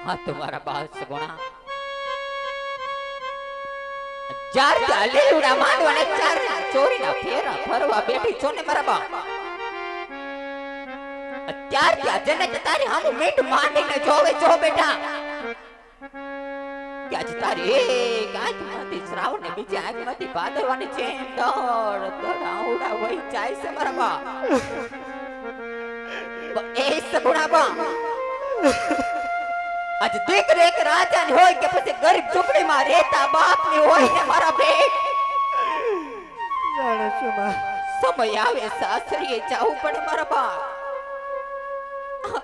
હા તમારા બાસ ગુણા ચાર લીલુડા માંડવાને ચાર ચોરીના ફેરા ફરવા બેઠી છો ને મારા બા ત્યાર ત્યાં જનક તારી હામું મીઠ માંડીને જોવે જો બેટા કે આજ તારી એક આંખમાંથી શ્રાવણ ને બીજી આંખમાંથી ભાદરવાની છે દોડ દોડ આવડા વહી જાય છે મારા બા એ સગુણા બા આજ દીકરી એક રાજાની હોય કે પછી ગરીબ ઝૂંપડીમાં રહેતા બાપની હોય ને મારા બેટ જાણે છું માં સમય આવે સાસરીએ જવું પડે મારા બા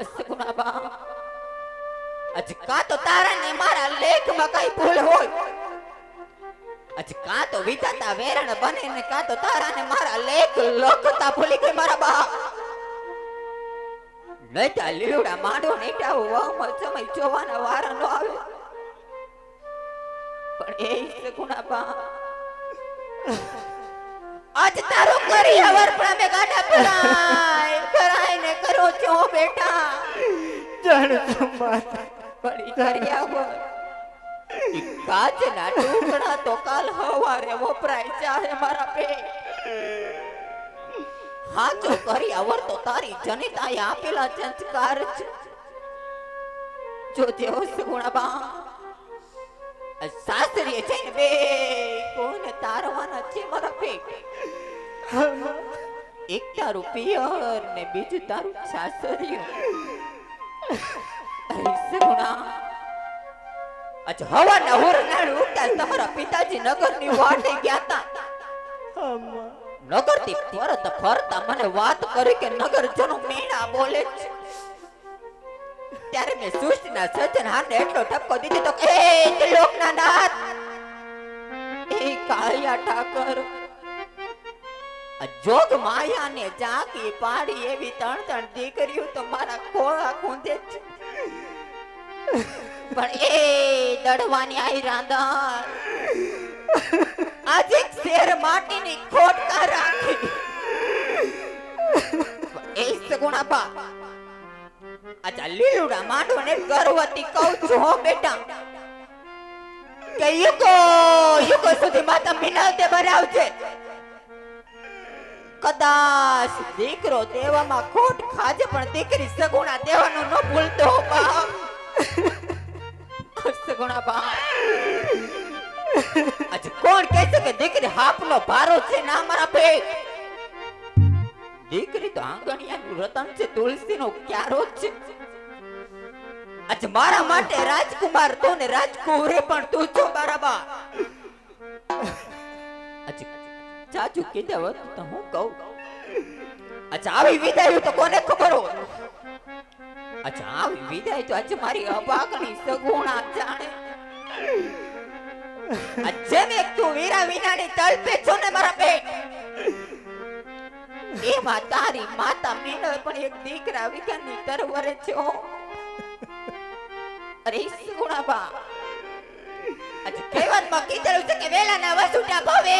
સગુણા બા આજ કા તો તારા ને મારા લેખમાં કઈ ભૂલ હોય આજ કા તો વિધાતા વેરણ બને ને કા તો તારા ને મારા લેખ લખતા ભૂલી ગઈ મારા બા નઈતા લીલુડા માંડો નઈતા વાવમાં સમય જોવાના વારા નો આવે પણ એ સગુણા બા આજ તારો કરી હવર પ્રમે ગાડા કરાય ને કરો છો બેટા જાણે છું માં પડી કર્યા હોય કાચના ટુકડા તો કાલ હવારે વપરાય ચાહે મારા પે હાચો કરી આવર તો તારી જનિતાએ આપેલા સંસ્કાર છે જો જેવો સગુણા બા સાસરીએ જઈને બે કોને તારવાના છે મારા પે એક તારું પિયર ને બીજું તારું સાસરિયું અરે સગુણા આજ હવાના હુરનાળ ઉગતા તમારા પિતાજી નગરની વાટે ગયા તા નગર થી પરત ફરતા મને વાત કરી કે નગર જનો મીણા બોલે છે ત્યારે મેં સૃષ્ટિના સજ્જન હાને એટલો ઠપકો દીધો તો એ ત્રિલોકના નાથ એ કાળિયા ઠાકર આ જોગ માયાને જાગી પાડી એવી ત્રણ દીકરીઓ તો મારા ખોળા ખૂંદે છે પણ એ દડવાની આઈ રાંધા આજે શેર માટીની ખોટ કા રાખી એ સગુણા બા આજા લીલુડા માંડવાને ગર્વથી કહું છું હો બેટા કે યુગો સુધી માતા મિનતે ભરાવજે કદાચ દીકરો દેવામાં ખોટ ખાજે પણ દીકરી સગુણા દેવાનું ન ભૂલતો બા સગુણા બા આજ કોણ કહે છે કે દીકરી હાપનો ભારો છે ના મારા પેટ દીકરી તો આંગણિયાનું રતન છે તુલસીનો ક્યારો છે આજ મારા માટે રાજકુમાર તો ને રાજકુમારે પણ તું છો મારા બા આજ ચાચુ કીધા હોત તો હું કહું અચ્છા આવી વિદાય તો કોને ખબર હોય અચ્છા આવી વિદાય તો આજે મારી અભાગણી સગુણા જાણે જેમ એક તું વીરા વિનાની તળપે છો ને મારા પેટ એમાં તારી માતા મીનો પણ એક દીકરા વિકાની તરવરે છો અરે સગુણા બા આજે કહેવતમાં કીધેલું છે કે વેલાના વસુટા ભવે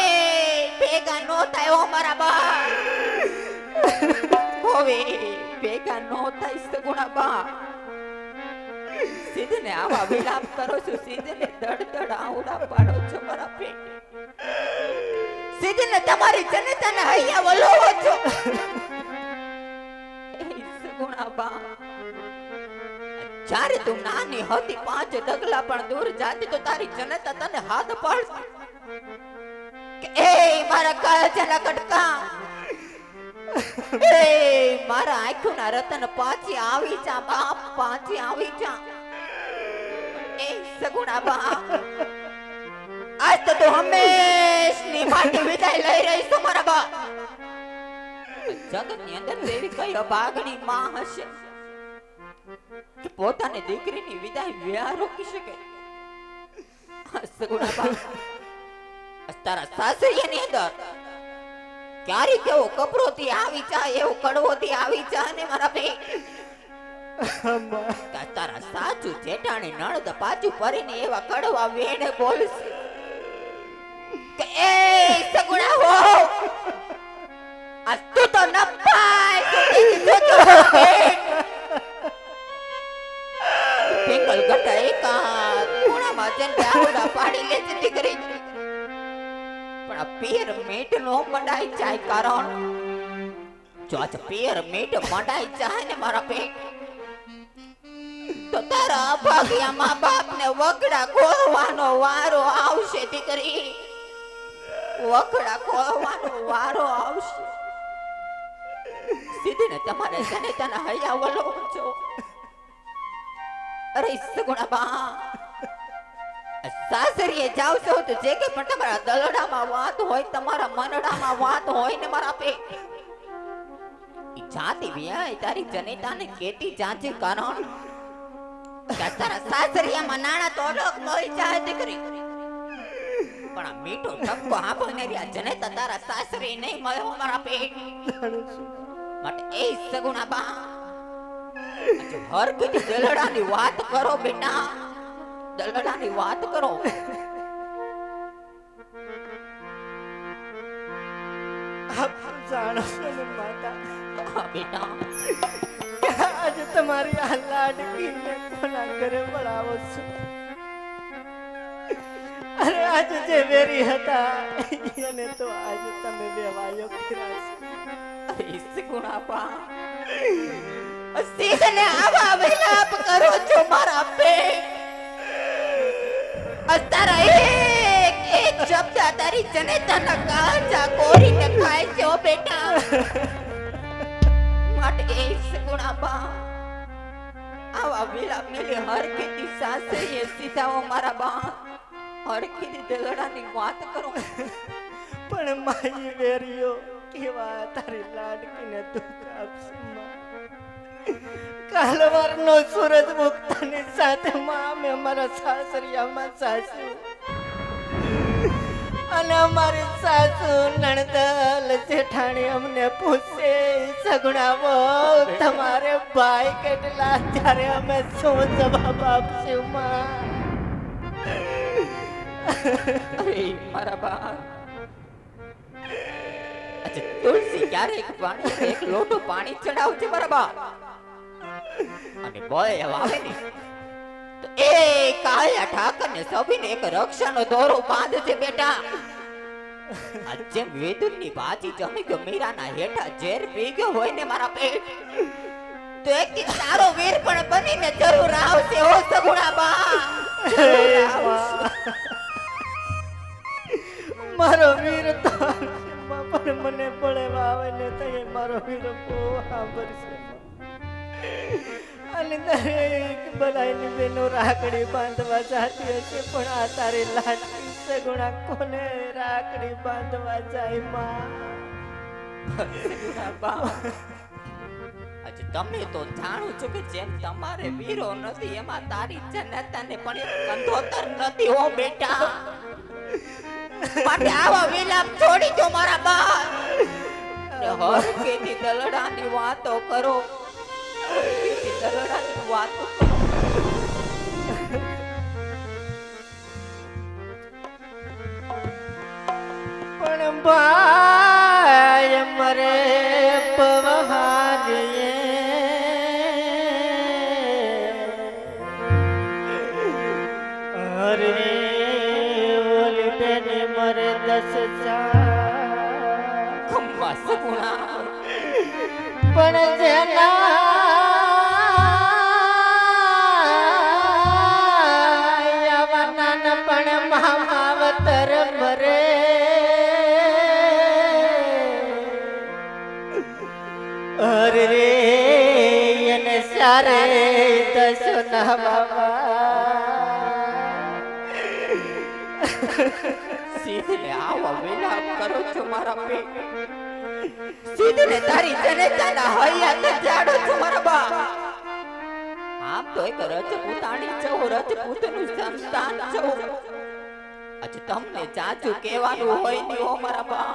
ભેગા નો થાય ઓ મારા બા ભવે ભેગા નો થાય સગુણા બા સીધને આવા વિલાપ કરો છો સીધને દડ આવડા પાડો છો મારા પેટ સીધને તમારી જનતાને હૈયા વલોવો છો એ સગુણા બા જ્યારે તું નાની હતી 5 ડગલા પણ દૂર જાતી તો તારી જનતા તને હાથ પાડતી કે એ મારા કાળજાના કટકા એ મારા આંખોના રતન પાછી આવી જા બાપ પાછી આવી જા એ સગુણા બા આજ તો તું હંમેશની માટે વિદાય લઈ રહી છો મારા બા જગતની અંદર તેરી કઈ અભાગણી માં હશે કે પોતાની દીકરીની વિદાય વ્યા રોકી શકે સગુણા બા તારા સાસરીની અંદર ક્યારે કેવો કપડોથી આવી જાય એવો કડવોથી આવી જાય ને મારા બે તારા સાચું જેઠાણી નણદ પાછું પરીને એવા કડવા વેણે બોલશે કે એ સગુણા હો આ તું તો ન પાય પિંગલ ગટા એકા ખૂણામાં જઈને આવડા પાડી લે છે દીકરી. પણ આ પેર મીઠ નો મંડાઈ જાય કારણ જો આજ પેર મીઠ મંડાઈ જાય ને મારા પેટ તો તારા ભાગ્યા મા બાપ ને વગડા ખોલવાનો વારો આવશે દીકરી. વગડા ખોલવાનો વારો આવશે. સીધી ને તમારે જનેતાના હૈયા વલો છો. અરે સગુણા બા સાસરીએ જાવ છો તો જે કે પણ તમારા દલડામાં વાત હોય, તમારા મનડામાં વાત હોય ને મારા પે ઈ જાતી વ્યાય તારી જનેતાને કેતી જાજે કારણ કે તારા સાસરિયામાં નાણા તો અલગ મળી જાય દીકરી. પણ આ મીઠો ટપકો આપણને રહ્યા જનેતા તારા સાસરી નહીં મળે મારા પેટ માટે એ સગુણા બા હર કદી દલડાની વાત કરો બેટા. દલડાની વાત કરો. આપ જાણો છો ને માતા, હા બેટા, આજે તમારી આ લાડકીને કોના ઘરે વળાવો છો? અરે આજે જે વેરી હતા એને તો આજે તમે બે વાયો ફેરાશો. સગુણા બા સીધને આવા વિલાપ કરો છો મારા પેટ. તારા એક એક શબ્દ તારી જનેતાના કાચા કોરીને ખાય છે ઓ બેટા. માટે એ સગુણા બા આવા વિલાપ મેલી હરખીથી સાસરીએ સીધાઓ મારા બા. હરખીથી દલડાની વાત કરો. પણ મારી વેરીઓ કેવા તારી લાડકીને દુઃખ આપશે માં. કાલવારનો સૂરજ મુક્તાની સાથે માં અમે અમારા સાસરિયામાં સાસુ અને અમારી સાસુ નણદલ જેઠાણી અમને પૂછે સગુણાવો તમારે ભાઈ કેટલા, ત્યારે અમે શું જવાબ આપશું માં? અરે મારા બા તુલસી ક્યારેક પાણી એક લોટો પાણી ચડાવજે મારા બા. અને બોય આવે ને તો એ કાયા ઠાકર ને સભીને એક રક્ષાનો દોરો બાંધજે બેટા. આ જેમ વેદુરની ભાજી જમી ગયો મીરાના હેઠા ઝેર પી ગયો હોય ને મારા પેટ તો એક દી તારો વીર પણ બનીને જરૂર આવશે ઓ સગુણા બા. મારો વીર તો પણ મને પડેવા આવે ને તો એ મારો વીર બહુ સાંભળશે. અને દરેક બધાની બેનો રાખડી બાંધવા જાતી હશે, પણ આ તારી લાડકી સગુણા કોને રાખડી બાંધવા જાય માં? આજે તમે તો જાણો છો કે જેમ તમારે વીરો નથી એમાં તારી જનતાને પણ એક કંધોતર નથી હો બેટા. માટે આવા વિલાપ છોડી દો મારા બા. હર કેતી દલડાની વાતો કરો. દલડાની વાતો કરો. પણ ભાઈ મરે પવહારીએ અરે ઓલી બેને મરે 10,000 ખંભા સગુણા પણ જેના યવના પણ મામાવતર મરે અરે રે એને સારે 10 ના બાબા સીધે આવા વિલાપ કરો છો મારા પેટ. સીધે તારી જનેતાના હૈયાને જાડો છો મારા બા. આમ તો એક રજપૂતાણી છો, રજપૂતનું સંતાન છો. આજે તમને જાજુ કહેવાનું હોય ને હો મારા બા.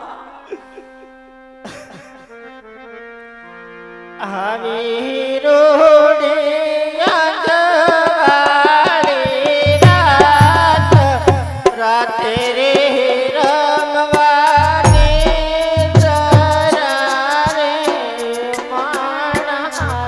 આવી રોડે આગવાળી રાત રાતે રે રમવાની જરા રે માણારા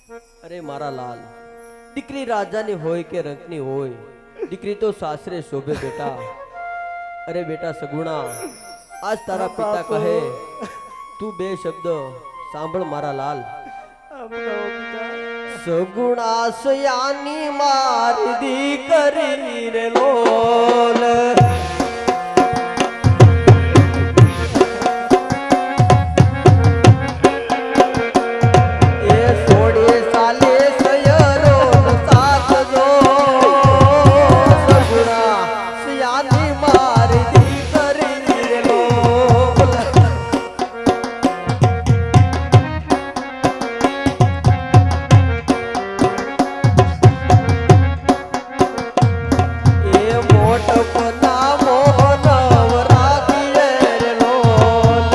અરે મારા લાલ, દીકરી રાજાની હોય કે રંકની હોય, દીકરી તો સાસરે શોભે બેટા. અરે બેટા સગુણા, આજ તારા પિતા કહે તું બે શબ્દ સાંભળ મારા લાલ. સગુણા સયાની મારી દીકરી રે લોલ, એ સોડે સાલે સયરો સાથ જો. સગુણા સયાની મારી દીકરી રે લોલ, એ મોટ પના મોહન રાખીએ રે લોલ.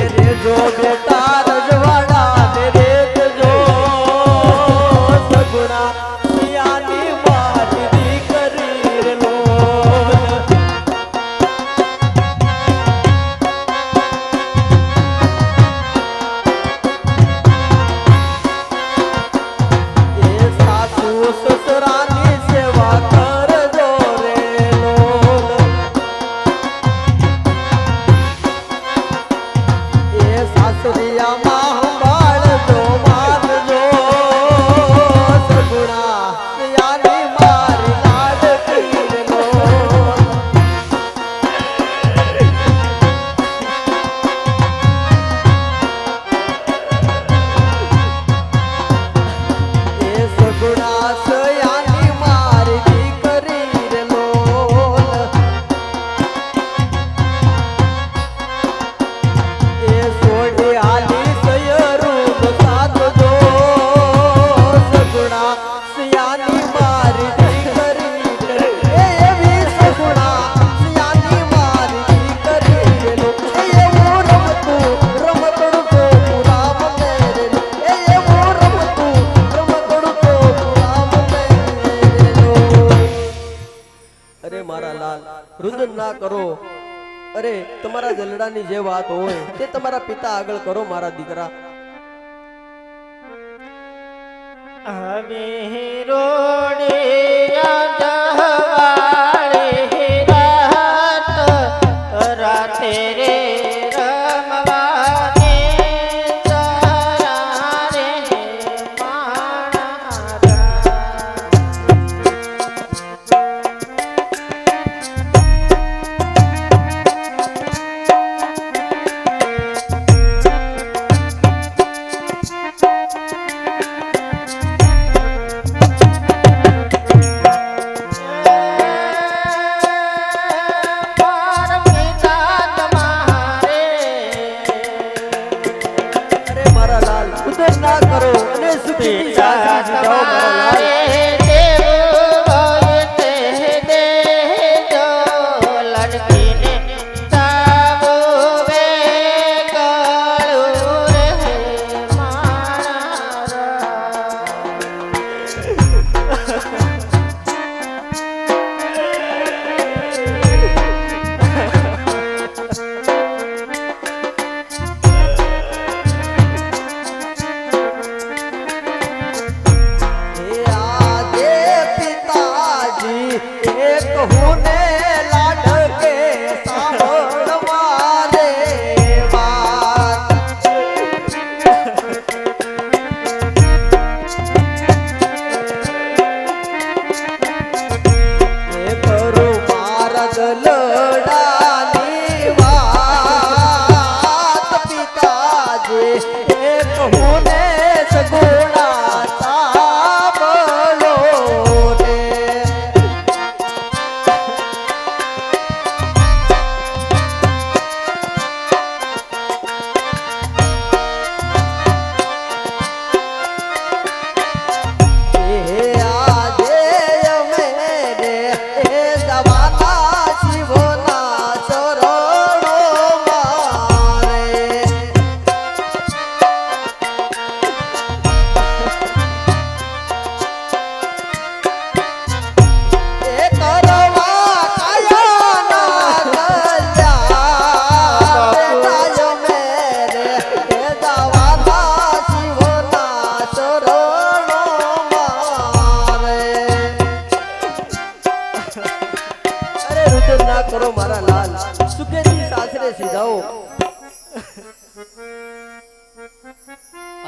એ રે જો બેટા રજવાડા ને રે જો. સગુણા સિયાની મારી દીકરી રે લોલ. એ સાસુ સસરાની સેવા કરજો રે લોલ. એ સાસરિયામાં સંભાળજો માનજો. સગુણા સિયાની મારી લાડકી રે લોલ. એ સગુણા સયાની મારી દીકરી રે લોલ. એ સોડે હાલી સયરૂપ સાધજો. સગુણા સયાની મારી દીકરી રે. એ એવી સગુણા સયાની મારી દીકરી રે લોલ. એ એવું રમતું રમતડું તો રામ ને રે લોલ. એ એવું રમતું રમતડું તો રામ ને રે લોલ. અરે મારા લાલ, રુદન ના કરો. અરે તમારા જલડાની જે વાત હોય તે તમારા પિતા આગળ કરો મારા દીકરા. હવે રોડે જવાળે રાત રાતે રે રમવાને તારા રે માણા. અરે મારા લાલ, ઉદર ના કરો અને સુખી સાસી જાઓ મારા લાલ.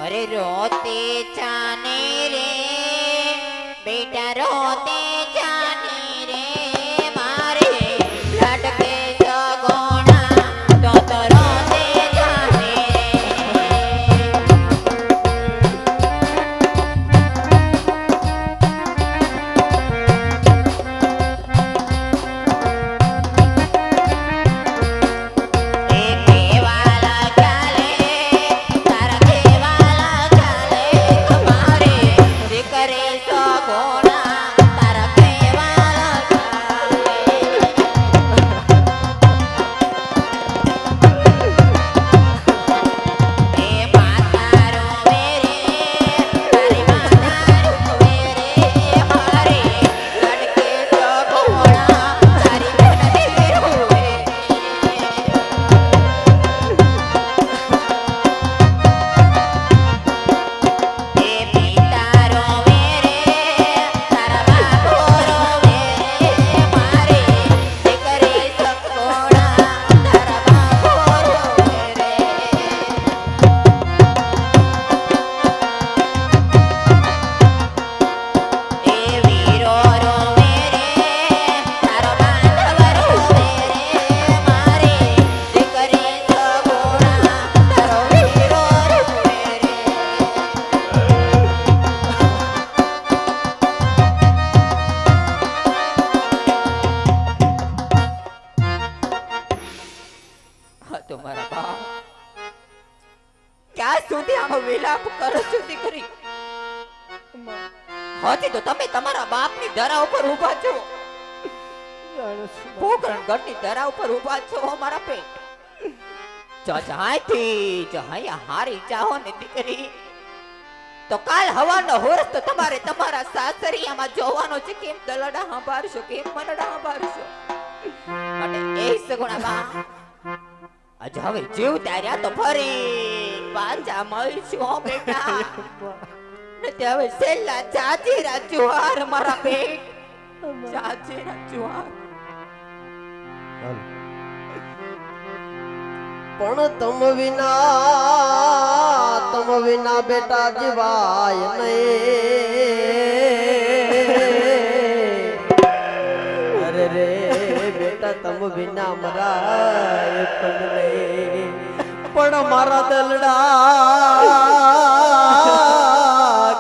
अरे रोते जाने रे बेटा रोते जाने रे मारे लटके सगोना तो रोते जाने रे केवाला चाले तारा केवाला चाले हमारे दिकरे सगोना तारा केवाला चाले ए माता रोवे रे तारी माता रोवे रे हमारे लटके सगोना तारी बनती रोवे ए પિતા રોવે રે તારા બાપો રોવે રે મારે દીકરી સગોણા તારા બાપો રોવે રે એ વીરો રોવે રે તારો બાંધવ રોવે રે મારે દીકરી સગોણા તારો વીરો રોવે રે હા તો મારા બાપ ક્યાં સુધી આનો વિલાપ કરો છો દીકરી હજી તો તમે તમારા બાપની ધરા ઉપર ઊભા છો જાણું છું માં. પોકરણ ગઢની ધરા ઉપર ઊભા છો મારા પેટ જહાયા હારી જાઓ ને દીકરી તો કાલ હવાનો હોરસ તો તમારે તમારા સાસરિયામાં જોવાનો છે કેમ દલડા સંભાળશો કેમ મનડા સંભાળશો માટે એ સગુણા બા આજ હવે જીવ તાર્યા તો ફરી પાછા મળશું હો બેટા ને તે હવે છેલ્લા જાજીરા જુવાર મારા પેટ જાજીરા જુવાર પણ તમ વિના બેટા જીવાય નહીં અરે રે બેટા તમ વિના મરાય પણ નહીં પણ મારા દલડા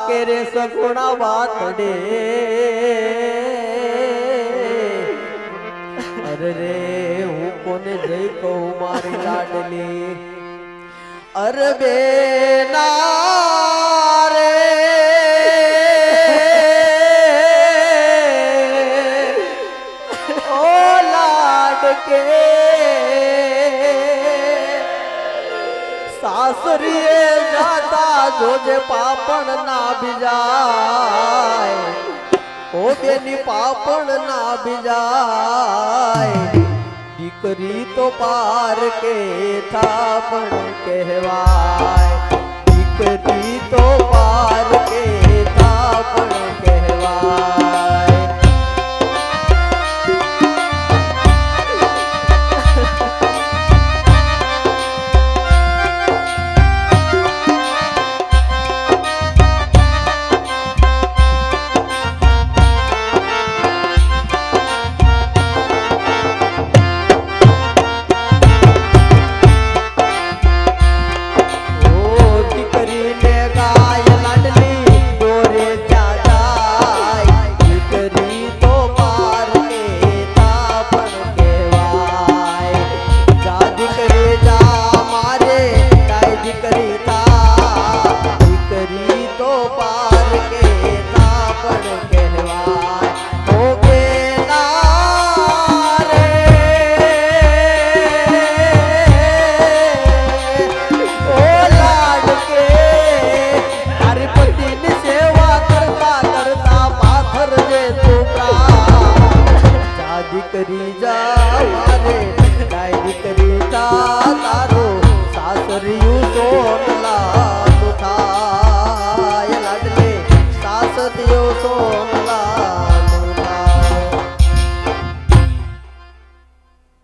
કે રે સગુણા વાતડે અરે રે હું કોને જઈ કહું મારી લાડલી અરે બેના રે ઓ લાડકે સાસરીએ જાતા જોજે પાપણ ના બીજાય ઓ બેની પાપણ ના બીજાય દીકરી તો પાર કે થાપણ કહેવાય દીકરી તો પાર કે થાપણ કહેવાય દીકરી જા મારે ડાયરી કરી તારો સાસરિયું સોનલા થાય લાડલે સાસરિયો સોન